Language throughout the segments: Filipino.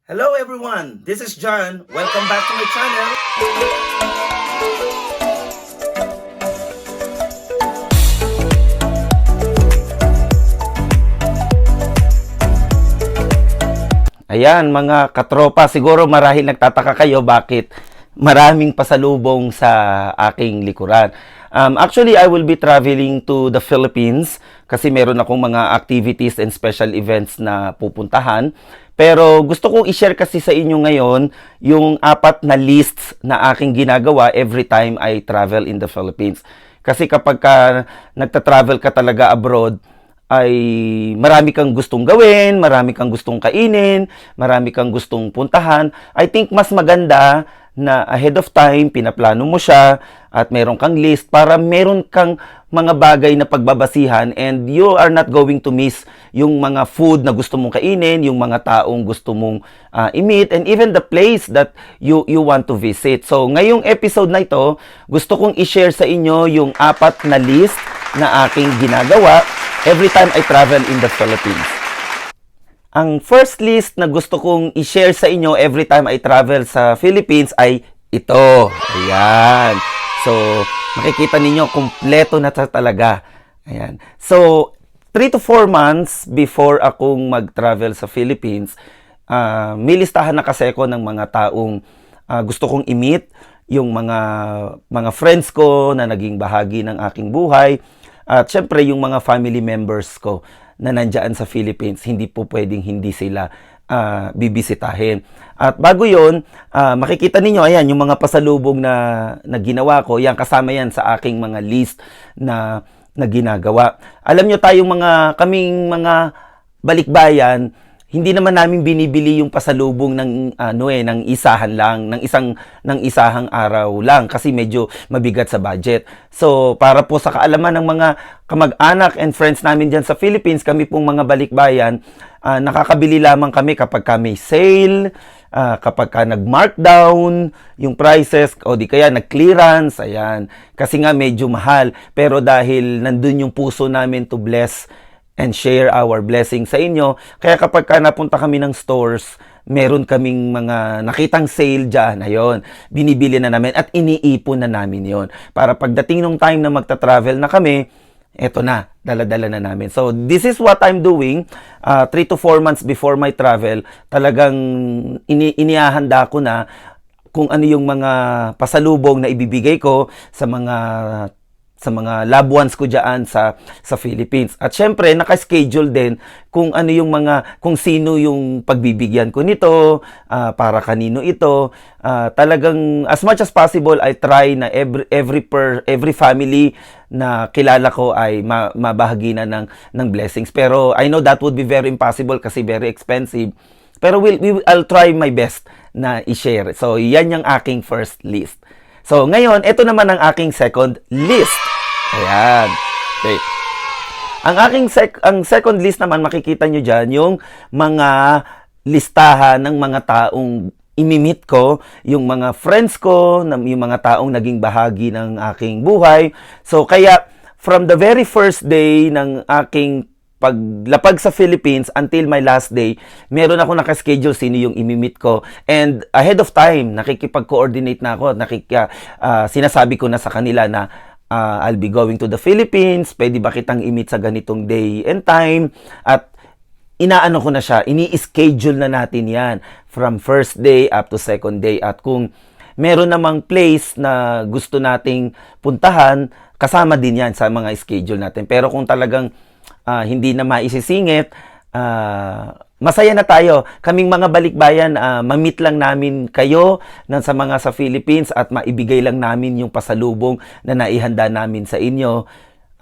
Hello everyone, this is John. Welcome back to my channel. Ayan mga katropa, siguro marahil nagtataka kayo bakit maraming pasalubong sa aking likuran. Actually, I will be traveling to the Philippines kasi meron akong mga activities and special events na pupuntahan. Pero gusto kong i-share kasi sa inyo ngayon yung 4 na lists na aking ginagawa every time I travel in the Philippines. Kasi kapag nagta-travel ka talaga abroad, ay marami kang gustong gawin, marami kang gustong kainin, marami kang gustong puntahan. I think mas maganda na ahead of time, pinaplano mo siya at meron kang list para meron kang mga bagay na pagbabasihan and you are not going to miss yung mga food na gusto mong kainin, yung mga taong gusto mong i-meet, and even the place that you want to visit. So, ngayong episode na ito, gusto kong i-share sa inyo yung 4 na list na aking ginagawa every time I travel in the Philippines. Ang first list na gusto kong i-share sa inyo every time I travel sa Philippines ay ito. Ayan. So, makikita ninyo, kumpleto na talaga. Ayan. So, 3 to 4 months before akong mag-travel sa Philippines, may listahan na kasi ako ng mga taong gusto kong i-meet, yung mga friends ko na naging bahagi ng aking buhay, at syempre yung mga family members ko na nandyan sa Philippines, hindi po pwedeng hindi sila bibisitahin. At bago yon, makikita ninyo, ayan, yung mga pasalubong na ginawa ko, yan, kasama yan sa aking mga list na ginagawa. Alam nyo tayong kaming mga balikbayan, hindi naman namin binibili yung pasalubong ng isahan lang, ng isahang araw lang kasi medyo mabigat sa budget. So, para po sa kaalaman ng mga kamag-anak and friends namin diyan sa Philippines, kami pong mga balikbayan, nakakabili lamang kami kapag may sale, kapag nag-markdown yung prices o di kaya nag-clearance, ayan. Kasi nga medyo mahal, pero dahil nandun yung puso namin to bless and share our blessing sa inyo. Kaya kapag napunta kami ng stores, meron kaming mga nakitang sale dyan. Ayun, binibili na namin at iniipon na namin yon. Para pagdating ng time na magta-travel na kami, eto na, dala-dala na namin. So, this is what I'm doing. 3 to 4 months before my travel, talagang inihahanda ko na kung ano yung mga pasalubong na ibibigay ko sa mga loved ones ko diyan sa Philippines. At syempre, naka-schedule din kung ano yung kung sino yung pagbibigyan ko nito, para kanino ito. Talagang as much as possible, I try na every family na kilala ko ay mabahagi na ng blessings. Pero I know that would be very impossible kasi very expensive. Pero I'll try my best na i-share. So, yan yung aking first list. So, ngayon, ito naman ang aking second list. Ayan. Okay. Ang second list naman, makikita nyo dyan, yung mga listahan ng mga taong imimit ko, yung mga friends ko, yung mga taong naging bahagi ng aking buhay. So, kaya, from the very first day ng aking paglapag sa Philippines until my last day, meron ako nakaschedule sino yung imimit ko. And ahead of time, nakikipag-coordinate na ako. Sinasabi ko na sa kanila na I'll be going to the Philippines. Pwede ba kitang imit sa ganitong day and time? At inaano ko na siya. Ini-schedule na natin yan from first day up to second day. At kung meron namang place na gusto nating puntahan, kasama din yan sa mga schedule natin. Pero kung talagang hindi na maisisingit, masaya na tayo. Kaming mga balikbayan, ma-meet lang namin kayo sa Philippines at maibigay lang namin yung pasalubong na naihanda namin sa inyo.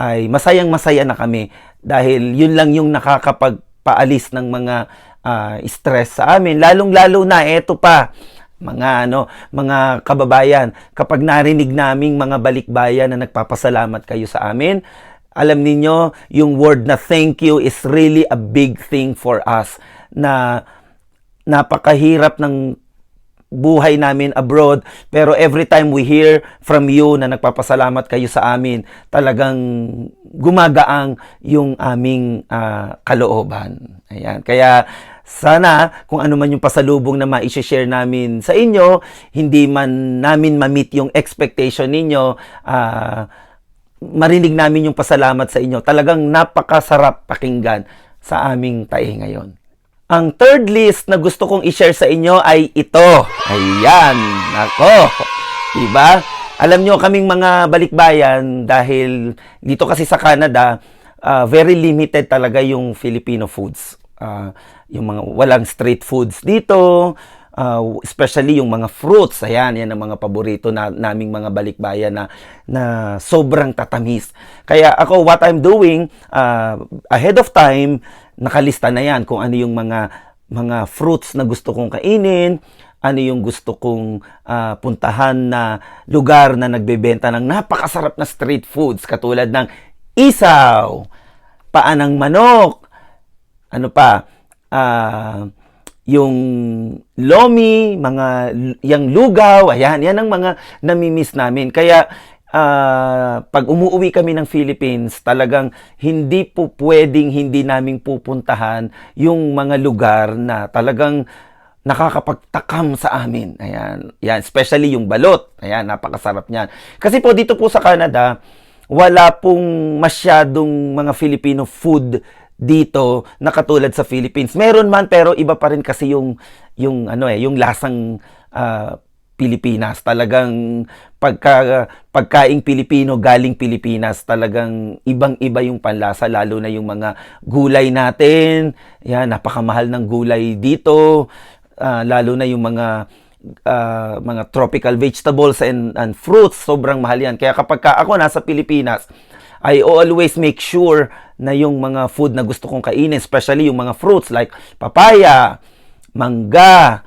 Ay masayang-masaya na kami dahil yun lang yung nakakapagpaalis ng mga stress sa amin. Lalong-lalo na, eto pa, mga kababayan, kapag narinig naming mga balikbayan na nagpapasalamat kayo sa amin, alam niyo, yung word na thank you is really a big thing for us, na napakahirap ng buhay namin abroad, pero every time we hear from you na nagpapasalamat kayo sa amin, talagang gumagaang yung aming kalooban. Ayan. Kaya Sana kung ano man yung pasalubong na ma-share namin sa inyo, hindi man namin ma-meet yung expectation ninyo, marinig namin yung pasalamat sa inyo. Talagang napakasarap pakinggan sa aming tae ngayon. Ang third list na gusto kong i-share sa inyo ay ito. Ayan, nako. Diba? Alam nyo, kaming mga balikbayan, dahil dito kasi sa Canada, very limited talaga yung Filipino foods. Yung mga walang street foods dito, especially yung mga fruits. Ayan, yan ang mga paborito naming mga balikbayan na sobrang tatamis. Kaya ako, what I'm doing, ahead of time, nakalista na yan kung ano yung mga fruits na gusto kong kainin, ano yung gusto kong puntahan na lugar na nagbebenta ng napakasarap na street foods katulad ng isaw, paa ng manok, ano pa, yung lomi, yung lugaw, ayan, yan ang mga namimiss namin. Kaya, pag umuwi kami ng Philippines, talagang hindi po pwedeng hindi naming pupuntahan yung mga lugar na talagang nakakapagtakam sa amin. Ayan, yan, especially yung balot. Ayan, napakasarap niyan. Kasi po dito po sa Canada, wala pong masyadong mga Filipino food dito na katulad sa Philippines. Meron man pero iba pa rin kasi yung lasang Pilipinas. Talagang pagkaing Pilipino galing Pilipinas, talagang ibang-iba yung panlasa, lalo na yung mga gulay natin. Yan, napakamahal ng gulay dito. Lalo na yung mga tropical vegetables and fruits, sobrang mahal yan. Kaya kapag ako nasa Pilipinas, I always make sure na yung mga food na gusto kong kainin, especially yung mga fruits like papaya, mangga,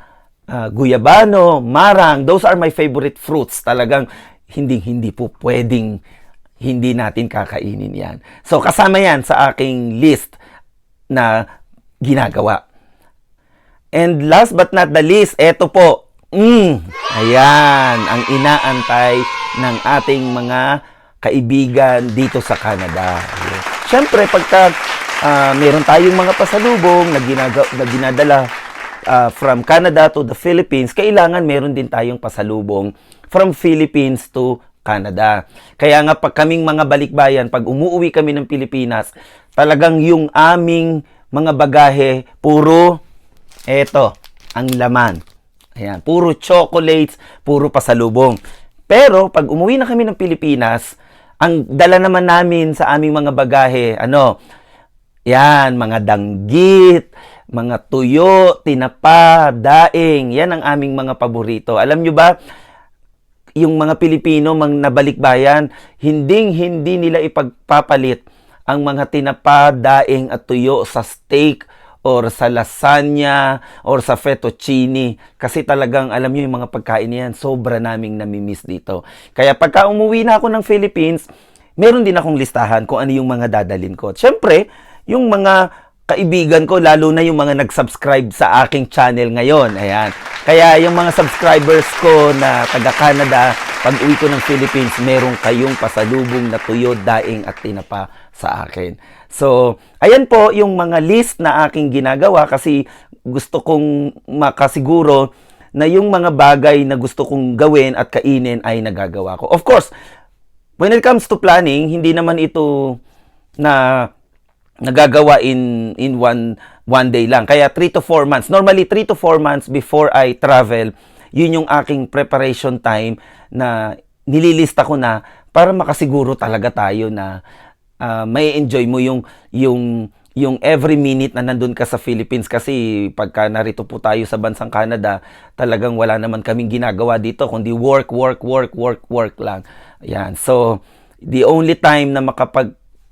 guyabano, marang, those are my favorite fruits. Talagang hindi po pwedeng hindi natin kakainin yan. So kasama yan sa aking list na ginagawa. And last but not the least, eto po. Ayan, ang inaantay ng ating mga kaibigan dito sa Canada. Siyempre, pagka meron tayong mga pasalubong na ginadala from Canada to the Philippines, kailangan meron din tayong pasalubong from Philippines to Canada. Kaya nga pag kaming mga balikbayan, pag umuwi kami ng Pilipinas, talagang yung aming mga bagahe, puro eto, ang laman. Ayan, puro chocolates, puro pasalubong. Pero pag umuwi na kami ng Pilipinas, ang dala naman namin sa aming mga bagahe, yan, mga danggit, mga tuyo, tinapa, daing, yan ang aming mga paborito. Alam nyo ba, yung mga Pilipino, mga nabalikbayan, hindi nila ipagpapalit ang mga tinapa, daing at tuyo sa steak or sa lasagna or sa fettuccine. Kasi talagang, alam nyo, yung mga pagkain niyan, sobra naming namimiss dito. Kaya pagka umuwi na ako ng Philippines, meron din akong listahan kung ano yung mga dadalhin ko. Siyempre, yung mga kaibigan ko, lalo na yung mga nag-subscribe sa aking channel ngayon. Ayan. Kaya yung mga subscribers ko na taga-Canada, pag uwi ko ng Philippines, meron kayong pasalubong na tuyo, daing at tinapa sa akin. So, ayan po yung mga list na aking ginagawa kasi gusto kong makasiguro na yung mga bagay na gusto kong gawin at kainin ay nagagawa ko. Of course, when it comes to planning, hindi naman ito na nagagawa in one day lang. Kaya 3 to 4 months. Normally 3 to 4 months before I travel, yun yung aking preparation time na nililista ko na para makasiguro talaga tayo na may enjoy mo yung every minute na nandun ka sa Philippines. Kasi pagka narito po tayo sa bansang Canada, talagang wala naman kaming ginagawa dito kundi work lang. Yan. So, the only time na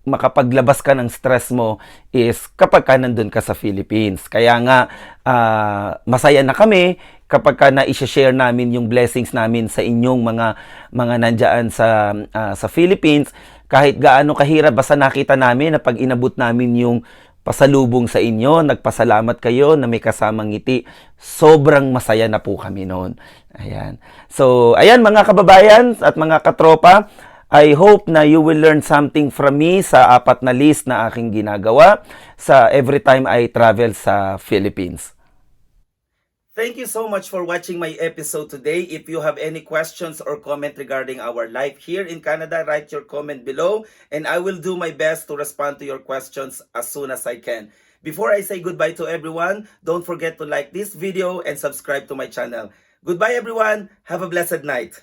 makapaglabas ka ng stress mo is kapag ka nandun ka sa Philippines. Kaya nga, masaya na kami kapag ka na-share namin yung blessings namin sa inyong mga nandiyan sa Philippines. Kahit gaano kahirap, basta nakita namin na pag inabot namin yung pasalubong sa inyo, nagpasalamat kayo na may kasamang ngiti, sobrang masaya na po kami noon. Ayan. So, ayan mga kababayan at mga katropa, I hope na you will learn something from me sa 4 na list na aking ginagawa sa every time I travel sa Philippines. Thank you so much for watching my episode today. If you have any questions or comment regarding our life here in Canada, write your comment below and I will do my best to respond to your questions as soon as I can. Before I say goodbye to everyone, don't forget to like this video and subscribe to my channel. Goodbye everyone. Have a blessed night.